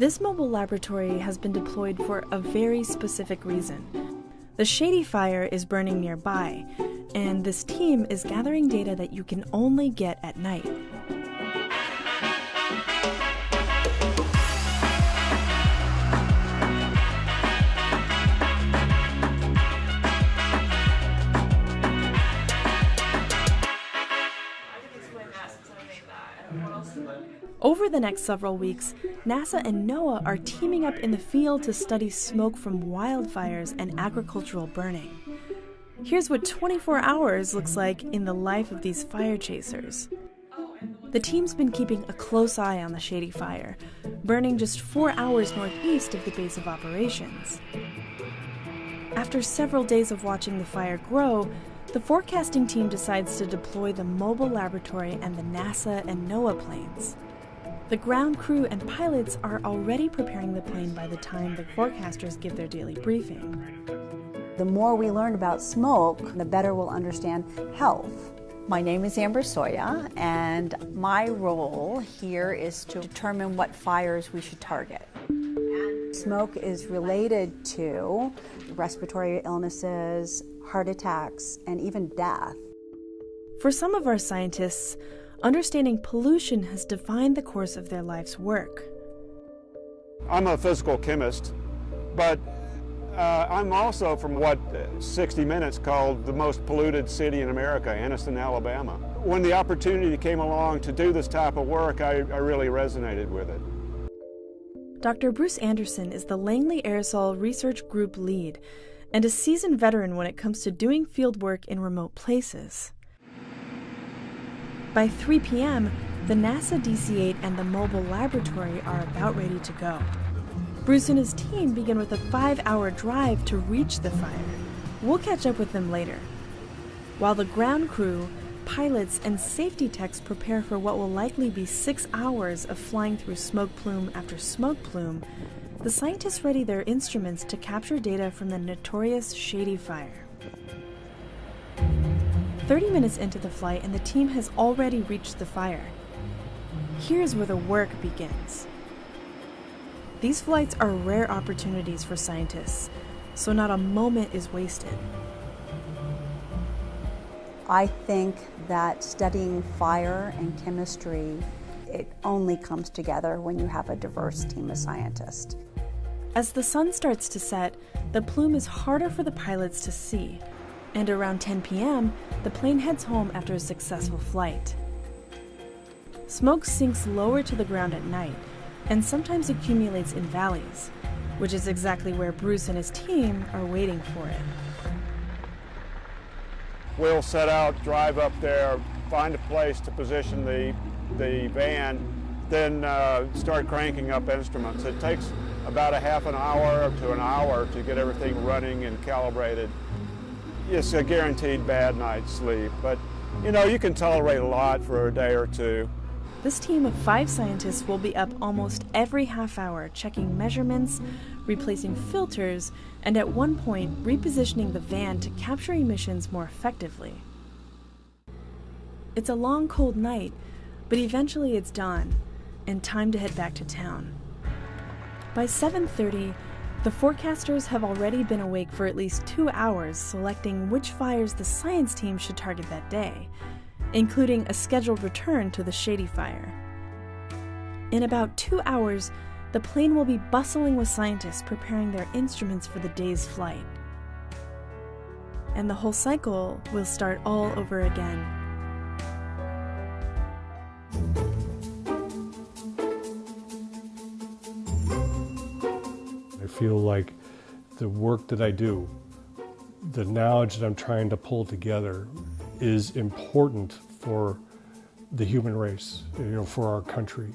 This mobile laboratory has been deployed for a very specific reason. The Shady Fire is burning nearby, and this team is gathering data that you can only get at night. Over the next several weeks, NASA and NOAA are teaming up in the field to study smoke from wildfires and agricultural burning. Here's what 24 hours looks like in the life of these fire chasers. The team's been keeping a close eye on the Shady Fire, burning just 4 hours northeast of the base of operations. After several days of watching the fire grow, the forecasting team decides to deploy the mobile laboratory and the NASA and NOAA planes. The ground crew and pilots are already preparing the plane by the time the forecasters give their daily briefing. The more we learn about smoke, the better we'll understand health. My name is Amber Soya, and my role here is to determine what fires we should target. Smoke is related to respiratory illnesses, heart attacks, and even death. For some of our scientists, understanding pollution has defined the course of their life's work. I'm a physical chemist, but I'm also from what 60 Minutes called the most polluted city in America, Anniston, Alabama. When the opportunity came along to do this type of work, I really resonated with it. Dr. Bruce Anderson is the Langley Aerosol Research Group lead and a seasoned veteran when it comes to doing field work in remote places. By 3 p.m., the NASA DC-8 and the mobile laboratory are about ready to go. Bruce and his team begin with a 5-hour drive to reach the fire. We'll catch up with them later. While the ground crew, pilots, and safety techs prepare for what will likely be 6 hours of flying through smoke plume after smoke plume, the scientists ready their instruments to capture data from the notorious Shady Fire. 30 minutes into the flight and the team has already reached the fire. Here's where the work begins. These flights are rare opportunities for scientists, so not a moment is wasted. I think that studying fire and chemistry, it only comes together when you have a diverse team of scientists. As the sun starts to set, the plume is harder for the pilots to see, and around 10 p.m., the plane heads home after a successful flight. Smoke sinks lower to the ground at night, and sometimes accumulates in valleys, which is exactly where Bruce and his team are waiting for it. We'll set out, drive up there, find a place to position the van, then start cranking up instruments. It takes about a half an hour to an hour to get everything running and calibrated. It's a guaranteed bad night's sleep, but you can tolerate a lot for a day or two. This team of 5 scientists will be up almost every half hour checking measurements, replacing filters, and at one point repositioning the van to capture emissions more effectively. It's a long, cold night, but eventually it's dawn, and time to head back to town. By 7:30, the forecasters have already been awake for at least 2 hours selecting which fires the science team should target that day, including a scheduled return to the Shady Fire. In about 2 hours, the plane will be bustling with scientists preparing their instruments for the day's flight. And the whole cycle will start all over again. I feel like the work that I do, the knowledge that I'm trying to pull together, is important for the human race, for our country.